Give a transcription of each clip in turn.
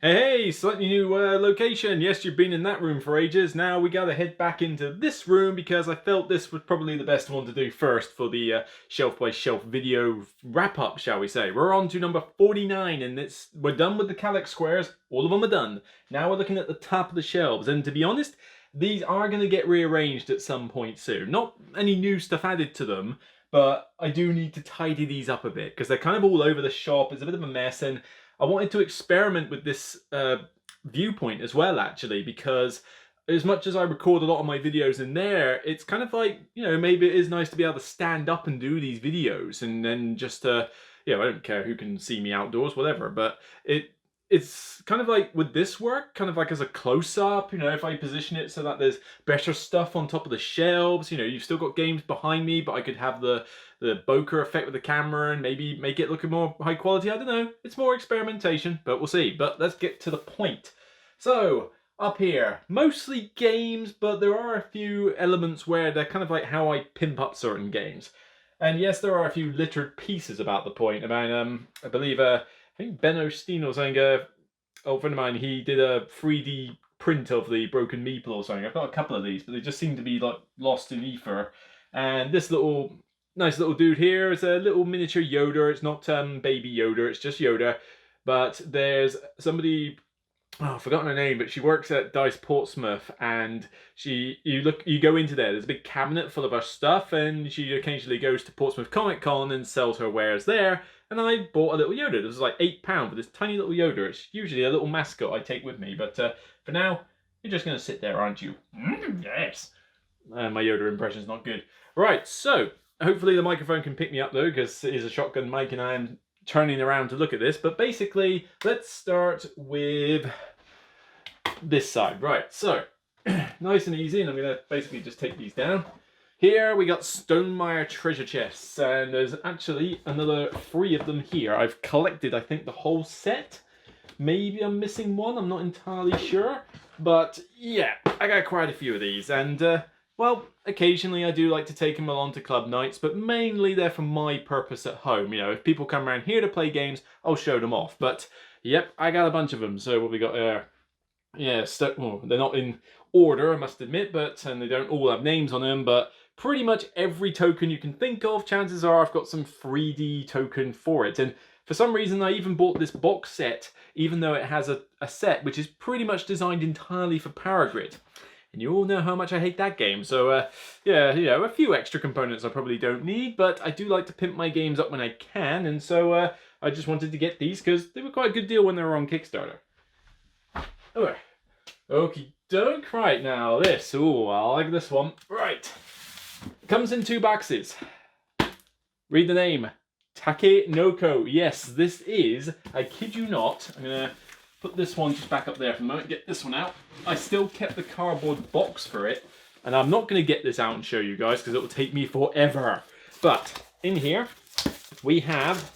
Hey, slightly new location. Yes, you've been in that room for ages. Now we gotta head back into this room because I felt this was probably the best one to do first for the shelf by shelf video wrap up, shall we say. We're on to number 49 and we're done with the calyx squares. All of them are done. Now we're looking at the top of the shelves, and to be honest, these are going to get rearranged at some point soon. Not any new stuff added to them, but I do need to tidy these up a bit because they're kind of all over the shop. It's a bit of a mess, and I wanted to experiment with this viewpoint as well, actually, because as much as I record a lot of my videos in there, it's kind of like, you know, maybe it is nice to be able to stand up and do these videos and then just, I don't care who can see me outdoors, whatever, but it's kind of like, would this work? Kind of like as a close-up, you know, if I position it so that there's better stuff on top of the shelves, you know, you've still got games behind me, but I could have the bokeh effect with the camera and maybe make it look more high quality. I don't know. It's more experimentation, but we'll see. But let's get to the point. So, up here, mostly games, but there are a few elements where they're kind of like how I pimp up certain games. And yes, there are a few littered pieces about the point. I believe, I think Ben Osteen or something, old friend of mine, he did a 3D print of the broken Meeple or something. I've got a couple of these, but they just seem to be like lost in ether. And this nice little dude here is a little miniature Yoda. It's not baby Yoda, it's just Yoda. But there's somebody, I've forgotten her name, but she works at Dice Portsmouth, and you go into there, there's a big cabinet full of her stuff, and she occasionally goes to Portsmouth Comic Con and sells her wares there. And I bought a little Yoda. This was like £8 for this tiny little Yoda. It's usually a little mascot I take with me, but for now, you're just going to sit there, aren't you? Yes. My Yoda impression's not good. Right, so hopefully the microphone can pick me up though, because it is a shotgun mic and I am turning around to look at this. But basically, let's start with this side. Right, so nice and easy, and I'm going to basically just take these down. Here we got Stonemaier treasure chests, and there's actually another 3 of them here. I've collected, I think, the whole set. Maybe I'm missing one, I'm not entirely sure. But yeah, I got quite a few of these, and well, occasionally I do like to take them along to club nights, but mainly they're for my purpose at home. You know, if people come around here to play games, I'll show them off. But yep, I got a bunch of them. So what we got there? Yeah, well, they're not in order, I must admit, and they don't all have names on them, but pretty much every token you can think of, chances are I've got some 3D token for it. And for some reason, I even bought this box set, even though it has a set which is pretty much designed entirely for Power Grid. And you all know how much I hate that game. So, yeah, you know, a few extra components I probably don't need, but I do like to pimp my games up when I can. And so I just wanted to get these because they were quite a good deal when they were on Kickstarter. Oh, okie doke. Right, now this. Ooh, I like this one. Right. It comes in 2 boxes. Read the name. Tacky No Code. Yes, this is, I kid you not, I'm going to put this one just back up there for a moment, get this one out. I still kept the cardboard box for it, and I'm not going to get this out and show you guys because it will take me forever. But in here, we have,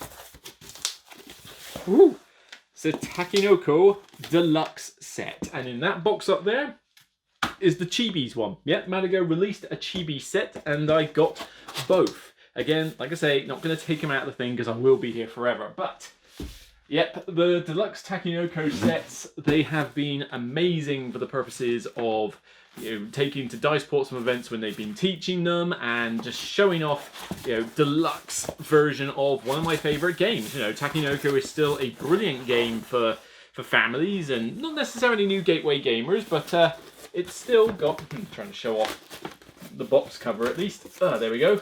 it's a Tacky No Code Deluxe set. And in that box up there is the Chibis one. Yep, Madigo released a Chibi set, and I got both. Again, like I say, not going to take them out of the thing because I will be here forever. But yep, the Deluxe Tacky No Code sets, they have been amazing for the purposes of, you know, taking to Dice Portsmouth events when they've been teaching them and just showing off, you know, deluxe version of one of my favourite games. You know, Tacky No Code is still a brilliant game for families and not necessarily new gateway gamers, but it's still got, I'm trying to show off the box cover at least. There we go.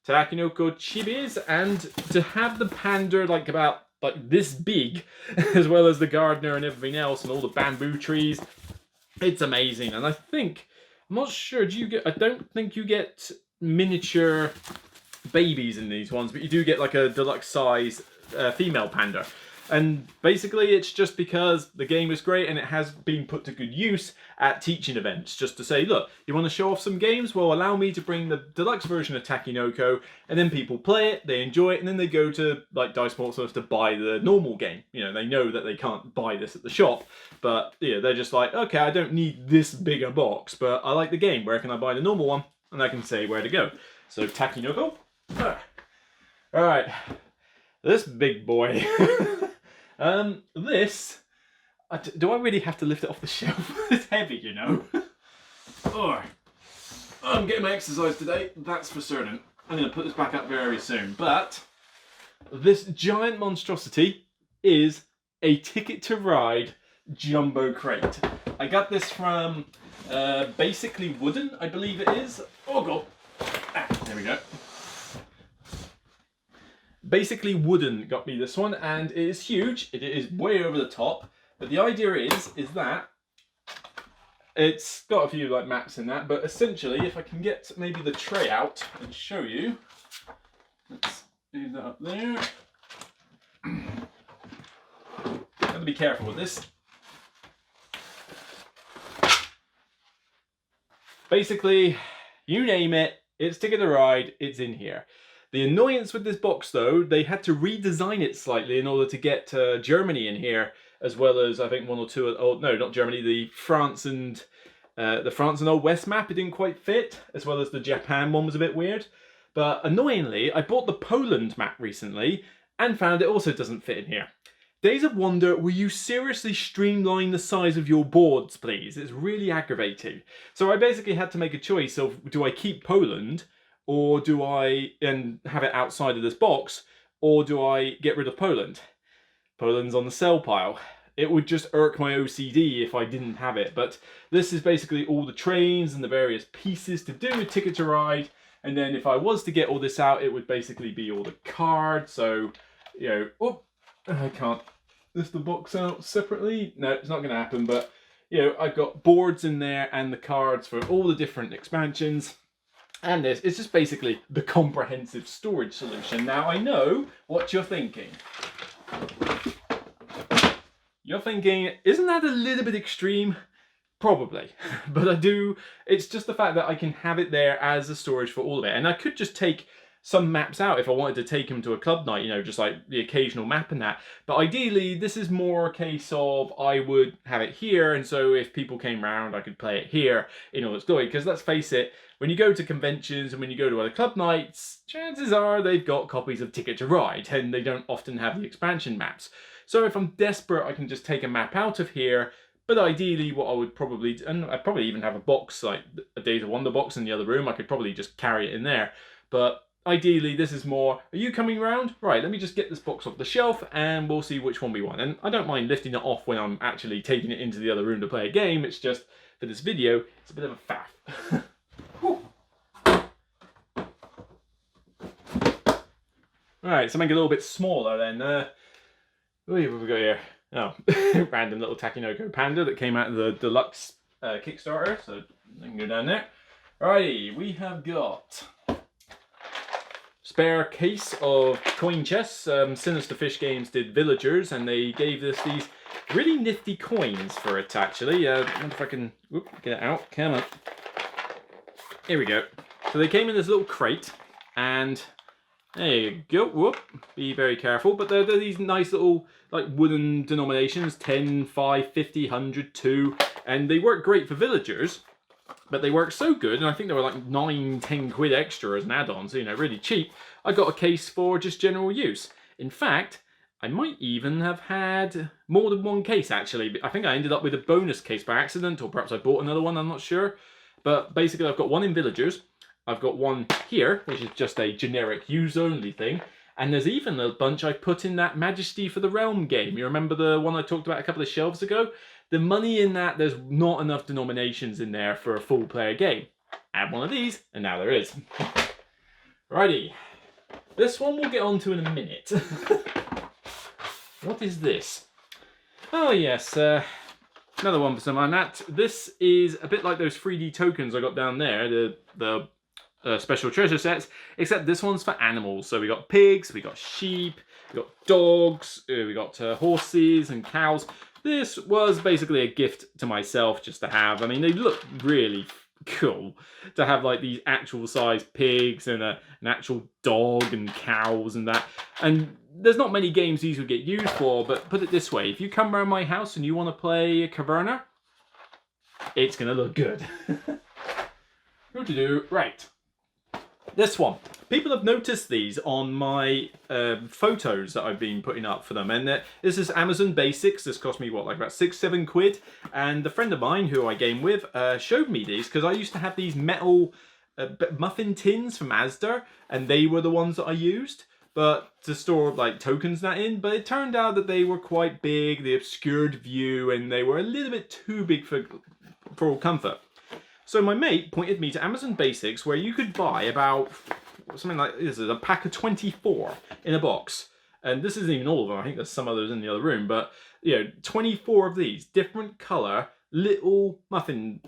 Tacky No Code Chibis, and to have the panda like about like this big, as well as the gardener and everything else and all the bamboo trees, it's amazing. And I think, I'm not sure, I don't think you get miniature babies in these ones, but you do get like a deluxe size female panda. And basically it's just because the game is great and it has been put to good use at teaching events, just to say, look, you want to show off some games? Well, allow me to bring the deluxe version of Tacky No Code, and then people play it, they enjoy it, and then they go to like Dice Portsmouth to buy the normal game. You know, they know that they can't buy this at the shop, but yeah, they're just like, okay, I don't need this bigger box, but I like the game. Where can I buy the normal one? And I can say where to go. So Tacky No Code. All right, this big boy. This Do I really have to lift it off the shelf? It's heavy, you know. Oh, I'm getting my exercise today, that's for certain. I'm going to put this back up very soon. But this giant monstrosity is a Ticket to Ride jumbo crate. I got this from Basically Wooden, I believe it is. Oh god. Ah, there we go. Basically Wooden got me this one, and it is huge. It is way over the top. But the idea is that it's got a few like maps in that, but essentially, if I can get maybe the tray out and show you, let's move that up there. Got to be careful with this. Basically, you name it, it's Ticket to Ride, it's in here. The annoyance with this box though, they had to redesign it slightly in order to get Germany in here, as well as I think one or two, oh no, not Germany, the France and Old West map, it didn't quite fit, as well as the Japan one was a bit weird. But annoyingly, I bought the Poland map recently and found it also doesn't fit in here. Days of Wonder, will you seriously streamline the size of your boards, please? It's really aggravating. So I basically had to make a choice of, do I keep Poland, or do I have it outside of this box, or do I get rid of Poland? Poland's on the sell pile. It would just irk my OCD if I didn't have it, but this is basically all the trains and the various pieces to do with Ticket to Ride, and then if I was to get all this out, it would basically be all the cards, so, you know, oh, I can't lift the box out separately. No, it's not going to happen, but, you know, I've got boards in there and the cards for all the different expansions. And this is just basically the comprehensive storage solution. Now, I know what you're thinking. You're thinking, isn't that a little bit extreme? Probably. But I do, it's just the fact that I can have it there as a storage for all of it. And I could just take some maps out if I wanted to take them to a club night, you know, just like the occasional map and that. But ideally, this is more a case of I would have it here, and so if people came round, I could play it here in all its glory. Because let's face it, when you go to conventions and when you go to other club nights, chances are they've got copies of Ticket to Ride, and they don't often have the expansion maps. So if I'm desperate, I can just take a map out of here. But ideally, what I would probably do, and I'd probably even have a box, like a Days of Wonder box in the other room, I could probably just carry it in there. But ideally, this is more, are you coming round? Right, let me just get this box off the shelf and we'll see which one we want. And I don't mind lifting it off when I'm actually taking it into the other room to play a game. It's just, for this video, it's a bit of a faff. Alright, so make it a little bit smaller then. What have we got here? Oh, random little Tacky No Code panda that came out of the Deluxe Kickstarter. So I can go down there. Alrighty, we have got spare case of coin chests. Sinister Fish Games did Villagers, and they gave us these really nifty coins for it, actually. I wonder if I can get it out. Come on. Here we go. So they came in this little crate, and there you go. Whoop. Be very careful. But they're these nice little like wooden denominations, 10, 5, 50, 100, 2. And they work great for villagers. But they work so good, and I think they were like 9, 10 quid extra as an add-on, so, you know, really cheap. I got a case for just general use. In fact, I might even have had more than one case, actually. I think I ended up with a bonus case by accident, or perhaps I bought another one, I'm not sure. But basically, I've got one in Villagers. I've got one here, which is just a generic use-only thing. And there's even a bunch I put in that Majesty for the Realm game. You remember the one I talked about a couple of shelves ago? The money in that, there's not enough denominations in there for a full player game. Add one of these, and now there is. Righty. This one we'll get onto in a minute. What is this? Oh yes, another one for someone. This is a bit like those 3D tokens I got down there, the special treasure sets, except this one's for animals. So we got pigs, we got sheep, we got dogs, we got horses and cows. This was basically a gift to myself just to have. I mean, they look really cool to have like these actual size pigs and an actual dog and cows and that. And there's not many games these would get used for, but put it this way, if you come around my house and you want to play Caverna, it's going to look good. What to do? Right. this one. People have noticed these on my photos that I've been putting up for them, and this is Amazon Basics. This cost me, what, like about £6-7, and a friend of mine who I game with showed me these, because I used to have these metal muffin tins from Asda, and they were the ones that I used but to store like tokens that in, but it turned out that they were quite big, they obscured view, and they were a little bit too big for all comfort. So my mate pointed me to Amazon Basics, where you could buy about something like this is a pack of 24 in a box, and this isn't even all of them. I think there's some others in the other room, but you know, 24 of these different color little muffin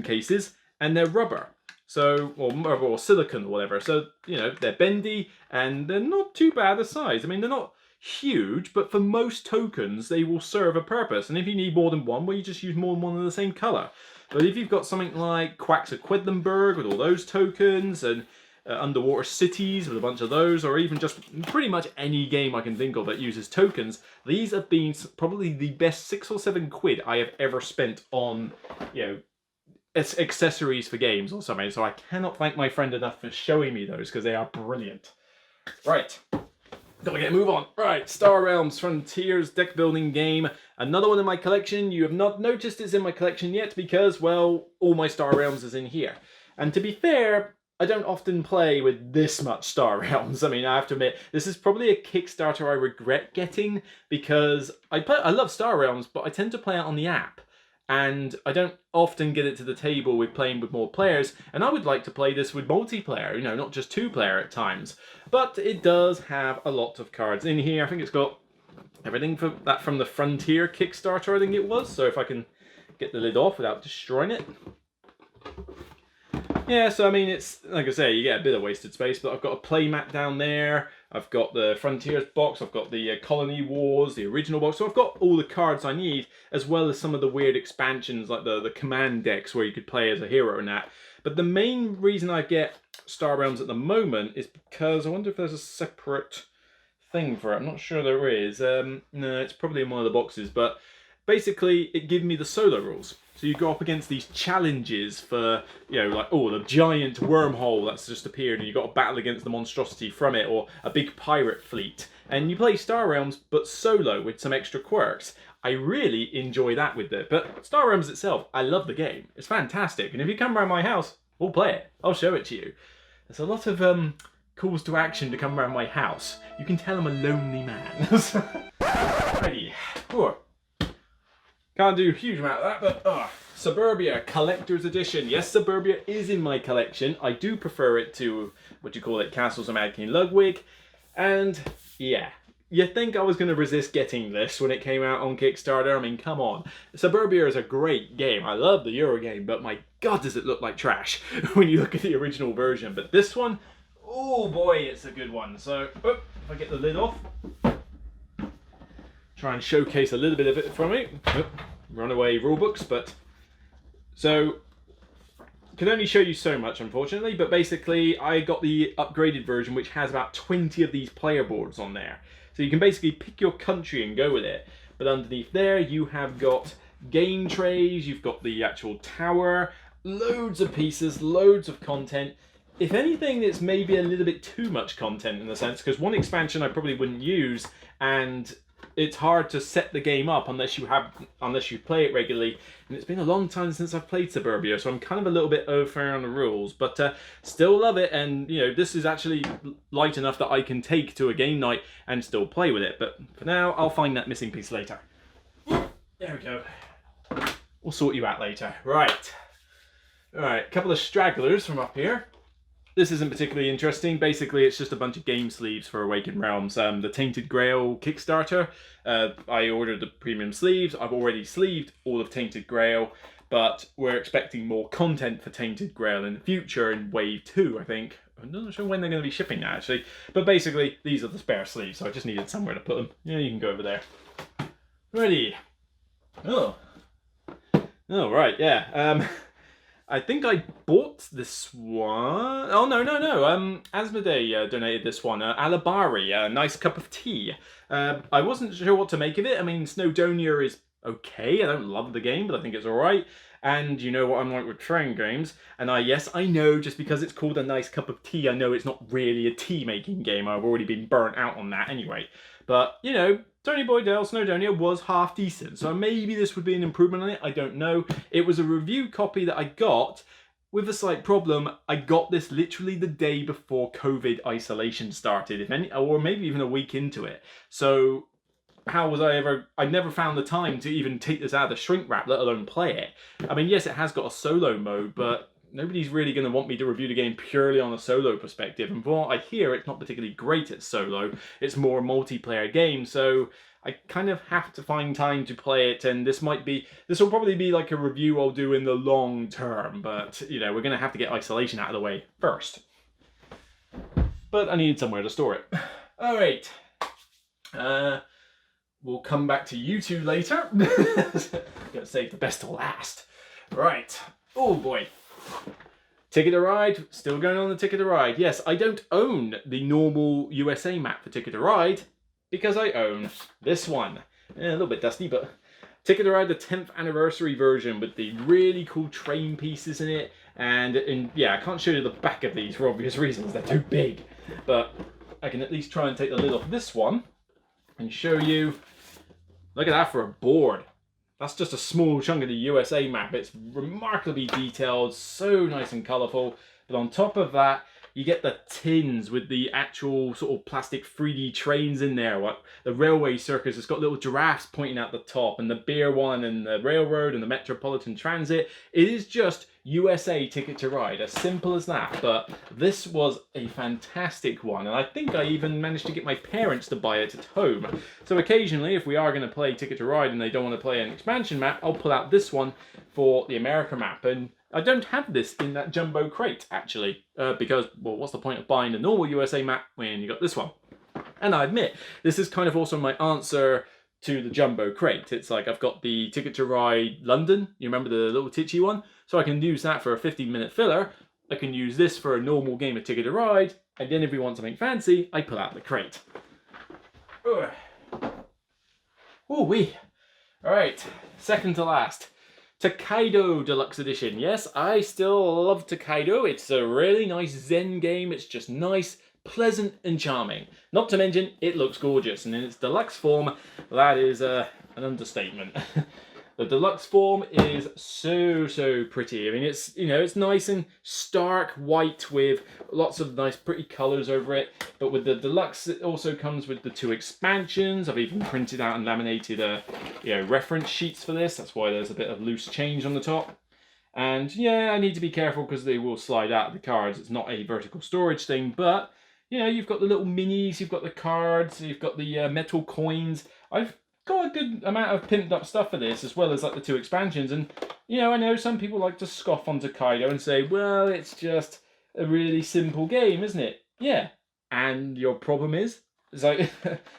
cases, and they're rubber. So, or silicon or whatever. So, you know, they're bendy and they're not too bad a size. I mean, they're not huge, but for most tokens, they will serve a purpose. And if you need more than one, well, you just use more than one of the same color. But if you've got something like Quacks of Quedlinburg with all those tokens, and Underwater Cities with a bunch of those, or even just pretty much any game I can think of that uses tokens, these have been probably the best £6 or £7 I have ever spent on, you know, accessories for games or something. So I cannot thank my friend enough for showing me those, because they are brilliant. Right, gotta get a move on. Right, Star Realms Frontiers deck building game. Another one in my collection. You have not noticed it's in my collection yet because, well, all my Star Realms is in here. And to be fair, I don't often play with this much Star Realms. I mean, I have to admit, this is probably a Kickstarter I regret getting, because I love Star Realms, but I tend to play it on the app. And I don't often get it to the table with playing with more players, and I would like to play this with multiplayer, you know, not just 2-player at times. But it does have a lot of cards in here. I think it's got everything from the Frontier Kickstarter, I think it was. So if I can get the lid off without destroying it. Yeah, so I mean, it's, like I say, you get a bit of wasted space, but I've got a playmat down there. I've got the Frontiers box, I've got the Colony Wars, the original box, so I've got all the cards I need, as well as some of the weird expansions, like the command decks where you could play as a hero and that. But the main reason I get Star Realms at the moment is because I wonder if there's a separate thing for it. I'm not sure there is. No, it's probably in one of the boxes, but basically it gives me the solo rules. So you go up against these challenges for, you know, like, oh, the giant wormhole that's just appeared, and you've got to battle against the monstrosity from it, or a big pirate fleet. And you play Star Realms, but solo with some extra quirks. I really enjoy that with it. But Star Realms itself, I love the game. It's fantastic. And if you come around my house, we'll play it. I'll show it to you. There's a lot of calls to action to come around my house. You can tell I'm a lonely man. Ready. Cool. Can't do a huge amount of that, but Suburbia Collector's Edition. Yes, Suburbia is in my collection. I do prefer it to, Castles of Mad King Ludwig. And yeah, you think I was going to resist getting this when it came out on Kickstarter? I mean, come on. Suburbia is a great game. I love the Euro game, but my God, does it look like trash when you look at the original version. But this one, oh boy, it's a good one. So, if I get the lid off. Try and showcase a little bit of it from me. Runaway rulebooks, but so can only show you so much, unfortunately. But basically, I got the upgraded version, which has about 20 of these player boards on there. So you can basically pick your country and go with it. But underneath there, you have got game trays. You've got the actual tower, loads of pieces, loads of content. If anything, it's maybe a little bit too much content in the sense, because one expansion I probably wouldn't use, and it's hard to set the game up unless you play it regularly, and it's been a long time since I've played Suburbia, so I'm kind of a little bit over on the rules, but still love it. And you know, this is actually light enough that I can take to a game night and still play with it. But for now, I'll find that missing piece later. There we go. We'll sort you out later. Right, all right, a couple of stragglers from up here. This isn't particularly interesting. Basically, it's just a bunch of game sleeves for Awakened Realms. The Tainted Grail Kickstarter. I ordered the premium sleeves. I've already sleeved all of Tainted Grail, but we're expecting more content for Tainted Grail in the future in Wave 2, I think. I'm not sure when they're going to be shipping that, actually. But basically, these are the spare sleeves, so I just needed somewhere to put them. Yeah, you can go over there. Ready. Oh, right, yeah. I think I bought this one. Oh, no. Asmodee donated this one. Alabari, a nice cup of tea. I wasn't sure what to make of it. I mean, Snowdonia is okay. I don't love the game, but I think it's alright. And you know what I'm like with train games. And yes, I know just because it's called A Nice Cup of Tea, I know it's not really a tea-making game. I've already been burnt out on that anyway. But, you know, Tony Boydell's Snowdonia was half decent. So maybe this would be an improvement on it. I don't know. It was a review copy that I got with a slight problem. I got this literally the day before COVID isolation started, if any, or maybe even a week into it. So how was I never found the time to even take this out of the shrink wrap, let alone play it. I mean, yes, it has got a solo mode, but nobody's really going to want me to review the game purely on a solo perspective. And from what I hear, it's not particularly great at solo. It's more a multiplayer game, so I kind of have to find time to play it. And this will probably be like a review I'll do in the long term. But, you know, we're going to have to get isolation out of the way first. But I needed somewhere to store it. All right. We'll come back to you two later. Gonna save the best till last. Right. Oh boy. Ticket to Ride. Still going on the Ticket to Ride. Yes, I don't own the normal USA map for Ticket to Ride because I own this one. A little bit dusty, but Ticket to Ride, the 10th anniversary version with the really cool train pieces in it. And yeah, I can't show you the back of these for obvious reasons. They're too big. But I can at least try and take the lid off this one and show you. Look at that for a board. That's just a small chunk of the USA map. It's remarkably detailed, so nice and colourful. But on top of that, you get the tins with the actual sort of plastic 3D trains in there. What the railway circus has got little giraffes pointing out the top, and the beer one, and the railroad, and the Metropolitan Transit. It is just USA Ticket to Ride, as simple as that. But this was a fantastic one, and I think I even managed to get my parents to buy it at home. So occasionally, if we are going to play Ticket to Ride and they don't want to play an expansion map, I'll pull out this one for the America map. And I don't have this in that jumbo crate, actually, because, well, what's the point of buying the normal USA map when you got this one? And I admit, this is kind of also my answer to the jumbo crate. It's like I've got the Ticket to Ride London, you remember the little titchy one? So I can use that for a 15-minute filler. I can use this for a normal game of Ticket to Ride, and then if we want something fancy, I pull out the crate. Ooh-wee. Alright, second to last. Tokaido Deluxe Edition. Yes, I still love Tokaido. It's a really nice Zen game. It's just nice, pleasant, and charming. Not to mention, it looks gorgeous. And in its deluxe form, that is an understatement. The deluxe form is so pretty. I mean, it's, you know, it's nice and stark white with lots of nice pretty colors over it. But with the deluxe, it also comes with the 2 expansions. I've even printed out and laminated reference sheets for this. That's why there's a bit of loose change on the top. And yeah, I need to be careful because they will slide out of the cards. It's not a vertical storage thing, but you know, you've got the little minis, you've got the cards, you've got the metal coins. I've got a good amount of pimped up stuff for this, as well as like the 2 expansions. And you know, I know some people like to scoff on Tokaido and say, well, it's just a really simple game, isn't it? Yeah. And your problem is like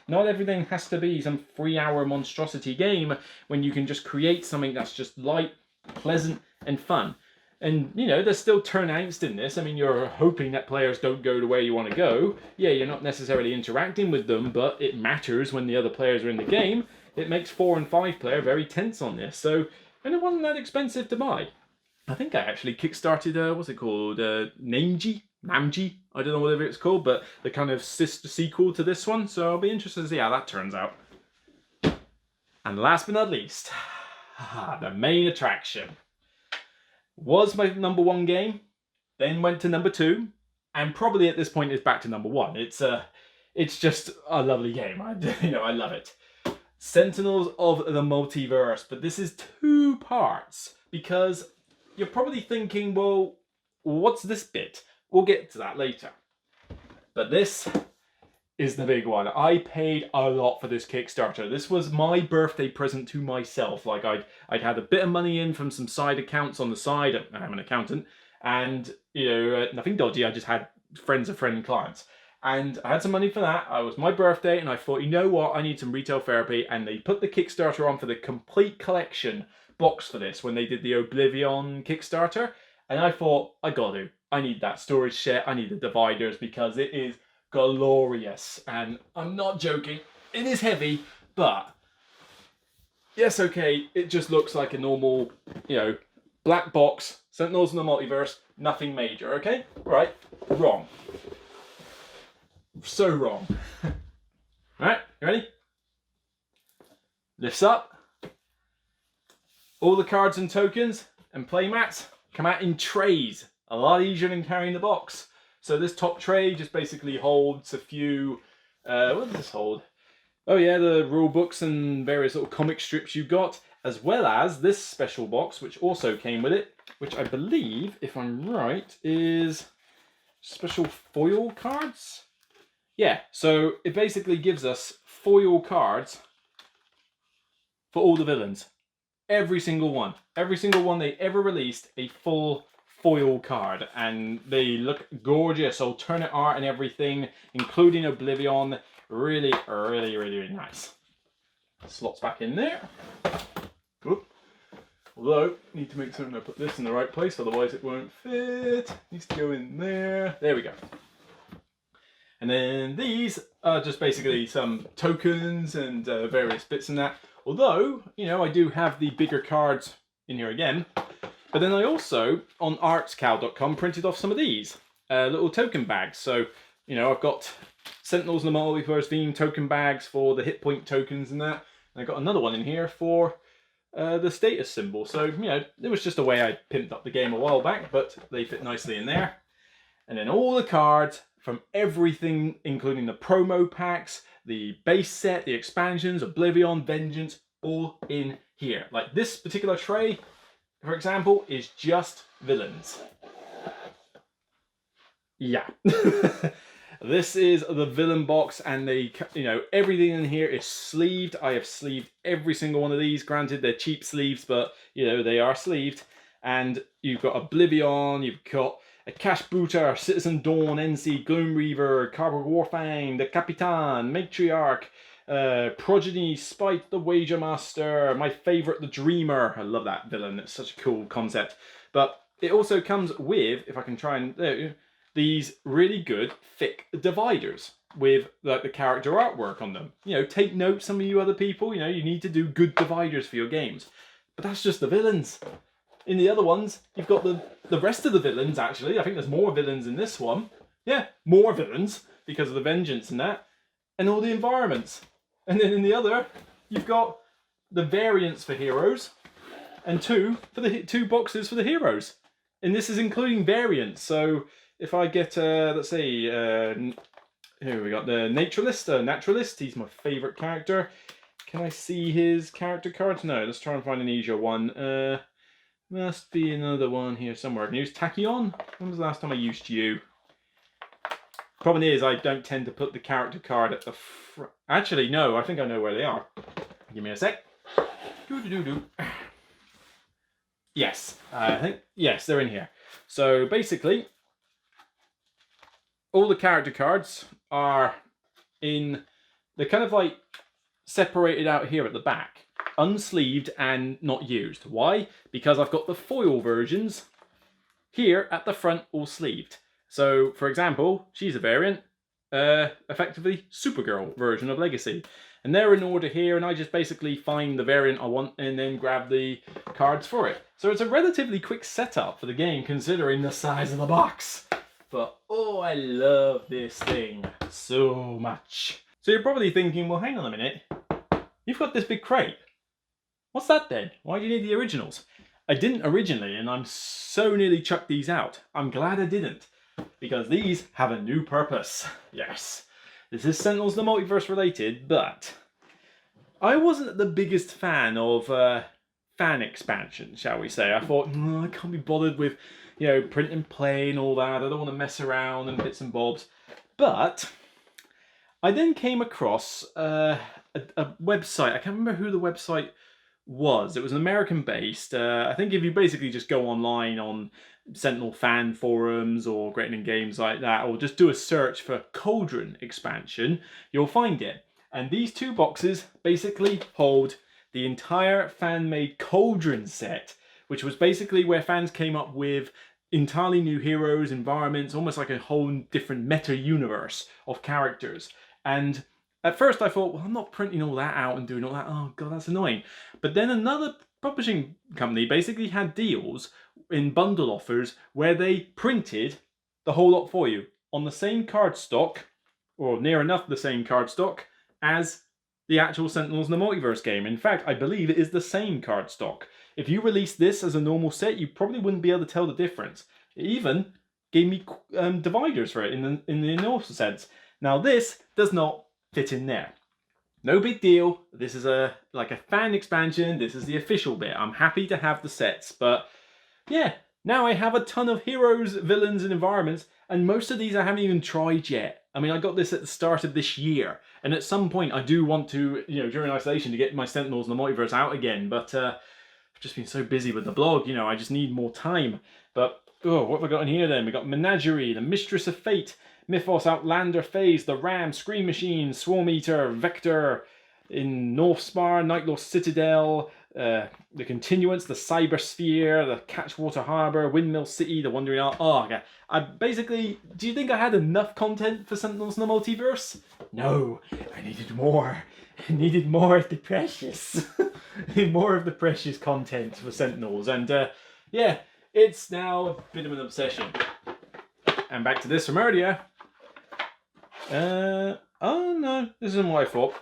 not everything has to be some 3-hour monstrosity game when you can just create something that's just light, pleasant, and fun. And, you know, there's still turn angst in this. I mean, you're hoping that players don't go to where you want to go. Yeah, you're not necessarily interacting with them, but it matters when the other players are in the game. It makes 4 and 5 player very tense on this. So, and it wasn't that expensive to buy. I think I actually kickstarted, what's it called? Namji? I don't know whatever it's called, but the kind of sister sequel to this one. So I'll be interested to see how that turns out. And last but not least, the main attraction. Was my number 1 game, then went to number 2, and probably at this point is back to number 1. It's just a lovely game. I love it. Sentinels of the Multiverse, but this is 2 parts because you're probably thinking, well, what's this bit? We'll get to that later. But this is the big one. I paid a lot for this Kickstarter. This was my birthday present to myself. Like I'd had a bit of money in from some side accounts on the side. I'm an accountant, and you know, nothing dodgy. I just had friends of friend clients, and I had some money for that. It was my birthday, and I thought, you know what, I need some retail therapy. And they put the Kickstarter on for the complete collection box for this when they did the Oblivion Kickstarter, and I thought, I need that storage shed. I need the dividers because it is glorious. And I'm not joking, it is heavy, but yes, okay, it just looks like a normal, you know, black box, Sentinels in the Multiverse, nothing major, okay? Right, wrong. So wrong. Alright, you ready? Lifts up. All the cards and tokens and playmats come out in trays. A lot easier than carrying the box. So this top tray just basically holds a few, what does this hold? Oh yeah, the rule books and various little comic strips you got, as well as this special box, which also came with it, which I believe, if I'm right, is special foil cards? Yeah, so it basically gives us foil cards for all the villains. Every single one. Every single one they ever released, a full foil card. And they look gorgeous. Alternate art and everything, including Oblivion. Really, really, really, really nice. Slots back in there. Whoop. Although, need to make certain I put this in the right place, otherwise it won't fit. Needs to go in there. There we go. And then these are just basically some tokens and various bits in that. Although, you know, I do have the bigger cards in here again. But then I also, on artscal.com, printed off some of these little token bags. So, you know, I've got Sentinels in the Multiverse theme token bags for the hit point tokens and that. And I got another one in here for the status symbol. So, you know, it was just a way I pimped up the game a while back, but they fit nicely in there. And then all the cards from everything, including the promo packs, the base set, the expansions, Oblivion, Vengeance, all in here. Like this particular tray, for example, is just villains. Yeah. This is the villain box, and they, you know, everything in here is sleeved. I have sleeved every single one of these. Granted, they're cheap sleeves, but, you know, they are sleeved. And you've got Oblivion, you've got a Cash Booter, Citizen Dawn, NC, Gloomreaver, Carbon Warfang, the Capitan, Matriarch, Progeny, Spite, the Wager Master, my favourite, the Dreamer. I love that villain, it's such a cool concept. But it also comes with, if I can try and, these really good thick dividers with like the character artwork on them. You know, take note, some of you other people, you know, you need to do good dividers for your games. But that's just the villains. In the other ones, you've got the rest of the villains, actually. I think there's more villains in this one. Yeah, more villains, because of the Vengeance and that. And all the environments. And then in the other, you've got the variants for heroes. And two boxes for the heroes. And this is including variants. So if I get, let's say, here we got the Naturalist. He's my favourite character. Can I see his character cards? No, let's try and find an easier one. Must be another one here somewhere. Can I use Tachyon? When was the last time I used you? Problem is, I don't tend to put the character card at the front. Actually, no, I think I know where they are. Give me a sec. Yes, I think, yes, they're in here. So basically, all the character cards are in, they're kind of like separated out here at the back. Unsleeved and not used. Why? Because I've got the foil versions here at the front all sleeved. So, for example, she's a variant, effectively Supergirl version of Legacy. And they're in order here, and I just basically find the variant I want and then grab the cards for it. So it's a relatively quick setup for the game considering the size of the box. But, oh, I love this thing so much. So you're probably thinking, well, hang on a minute. You've got this big crate. What's that then? Why do you need the originals? I didn't originally, and I'm so nearly chucked these out. I'm glad I didn't, because these have a new purpose. Yes, this is Sentinels the Multiverse related, but I wasn't the biggest fan of fan expansion, shall we say. I thought, I can't be bothered with, you know, print and play and all that. I don't want to mess around and bits and bobs. But I then came across a website. I can't remember who the website was. It was an American based. I think if you basically just go online on Sentinel fan forums or Great Indian Games like that, or just do a search for Cauldron Expansion, you'll find it. And these two boxes basically hold the entire fan-made Cauldron set, which was basically where fans came up with entirely new heroes, environments, almost like a whole different meta universe of characters. And At first I thought, well, I'm not printing all that out and doing all that. Oh God, that's annoying. But then another publishing company basically had deals in bundle offers where they printed the whole lot for you on the same cardstock, or near enough the same cardstock, as the actual Sentinels and the Multiverse game. In fact, I believe it is the same cardstock. If you release this as a normal set, you probably wouldn't be able to tell the difference. It even gave me dividers for it in the normal sense. Now this does not fit in there. No big deal. This is like a fan expansion. This is the official bit. I'm happy to have the sets, but yeah, now I have a ton of heroes, villains, and environments, and most of these I haven't even tried yet. I mean, I got this at the start of this year, and at some point I do want to, during isolation, to get my Sentinels and the Multiverse out again, but I've just been so busy with the blog, I just need more time. But, oh, what have I got in here then? We got Menagerie, the Mistress of Fate, Mythos, Outlander, Phase, the Ram, Scream Machine, Swarm Eater, Vector, in Northspar, Nightlord Citadel, the Continuance, the Cybersphere, the Catchwater Harbour, Windmill City, the Wandering Art. Oh, okay. Do you think I had enough content for Sentinels in the Multiverse? No, I needed more. I needed more of the precious. More of the precious content for Sentinels. And yeah, it's now a bit of an obsession. And back to this from earlier. Oh no, this isn't what I thought.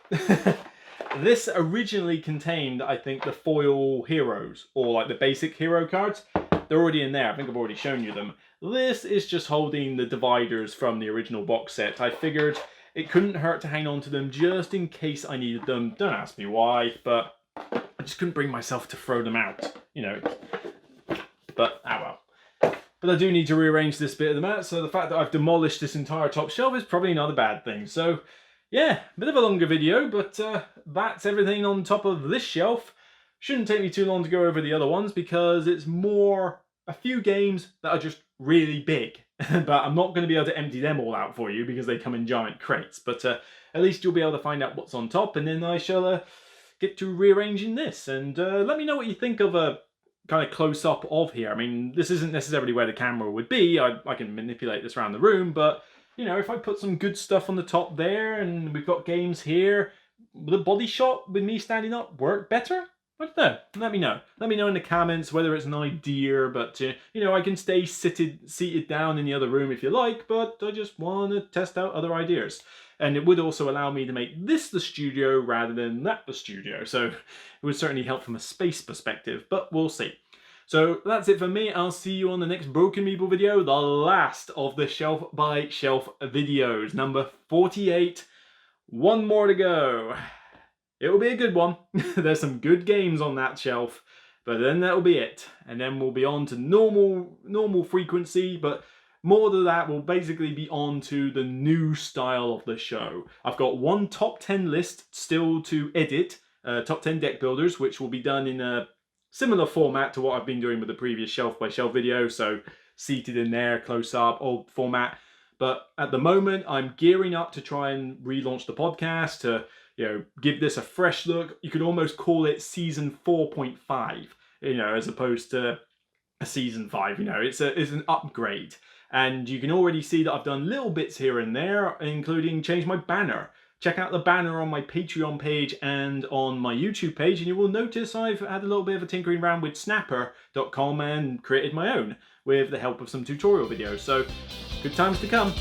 This originally contained, I think, the foil heroes, or like the basic hero cards. They're already in there. I think I've already shown you them. This is just holding the dividers from the original box set. I figured it couldn't hurt to hang on to them just in case I needed them. Don't ask me why, but I just couldn't bring myself to throw them out, But, well. But I do need to rearrange this bit of the mat, so the fact that I've demolished this entire top shelf is probably not a bad thing. So, yeah, a bit of a longer video, but that's everything on top of this shelf. Shouldn't take me too long to go over the other ones because it's a few games that are just really big. But I'm not going to be able to empty them all out for you because they come in giant crates. But at least you'll be able to find out what's on top, and then I shall get to rearranging this. And let me know what you think of a kind of close-up of here. I mean, this isn't necessarily where the camera would be. I can manipulate this around the room, but if I put some good stuff on the top there and we've got games here, will the body shot with me standing up work better? I don't know. Let me know. Let me know in the comments whether it's an idea, but I can stay seated down in the other room if you like, but I just want to test out other ideas. And it would also allow me to make this the studio rather than that the studio. So it would certainly help from a space perspective, but we'll see. So that's it for me. I'll see you on the next Broken Meeple video, the last of the shelf by shelf videos, number 48. One more to go. It will be a good one. There's some good games on that shelf, but then that'll be it. And then we'll be on to normal frequency, but more than that, we'll basically be on to the new style of the show. I've got one top 10 list still to edit, top 10 deck builders, which will be done in a similar format to what I've been doing with the previous shelf by shelf video, so seated in there, close up, old format. But at the moment, I'm gearing up to try and relaunch the podcast, to give this a fresh look. You could almost call it season 4.5, as opposed to a season 5. It's an upgrade. And you can already see that I've done little bits here and there, including change my banner. Check out the banner on my Patreon page and on my YouTube page, and you will notice I've had a little bit of a tinkering around with snapper.com and created my own with the help of some tutorial videos. So, good times to come.